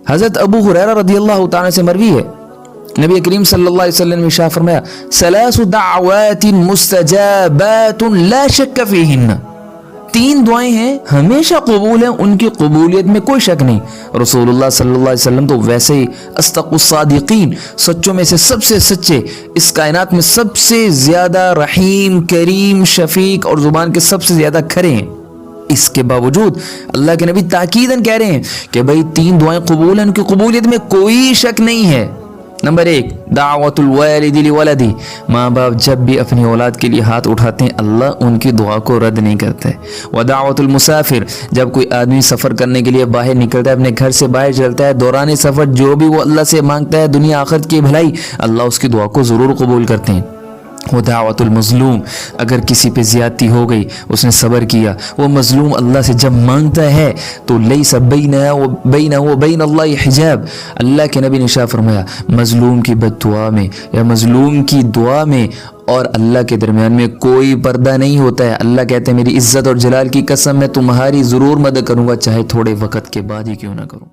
حضرت ابو ہریرہ رضی اللہ تعالیٰ سے مروی ہے، نبی کریم صلی اللہ علیہ وسلم نے ارشاد فرمایا ثلاث دعوات مستجابات لا شک فیہن، 3 دعائیں ہیں ہمیشہ قبول ہیں، ان کی قبولیت میں کوئی شک نہیں۔ رسول اللہ صلی اللہ علیہ وسلم تو ویسے ہی اصدق الصادقین، سچوں میں سے سب سے سچے، اس کائنات میں سب سے زیادہ رحیم کریم شفیق اور زبان کے سب سے زیادہ کھرے ہیں۔ اس کے باوجود اللہ کے نبی تاکیداً کہہ رہے ہیں کہ بھئی 3 دعائیں قبول ہیں، ان کی قبولیت میں کوئی شک نہیں ہے۔ نمبر 1 دعوت الوالد لولدی، ماں باپ جب بھی اپنی اولاد کے لیے ہاتھ اٹھاتے ہیں اللہ ان کی دعا کو رد نہیں کرتا ہے۔ ودعوت المسافر، جب کوئی آدمی سفر کرنے کے لیے باہر نکلتا ہے، اپنے گھر سے باہر چلتا ہے، دوران سفر جو بھی وہ اللہ سے مانگتا ہے دنیا آخرت کی بھلائی، اللہ اس کی دعا کو ضرور قبول کرتے ہیں۔ وہ دعوت المظلوم، اگر کسی پہ زیادتی ہو گئی، اس نے صبر کیا، وہ مظلوم اللہ سے جب مانگتا ہے تو لیس بینہ و بین اللہ حجاب، اللہ کے نبی نے ارشاد فرمایا مظلوم کی بد دعا میں یا مظلوم کی دعا میں اور اللہ کے درمیان میں کوئی پردہ نہیں ہوتا ہے۔ اللہ کہتے ہیں میری عزت اور جلال کی قسم میں تمہاری ضرور مدد کروں گا، چاہے تھوڑے وقت کے بعد ہی کیوں نہ کروں۔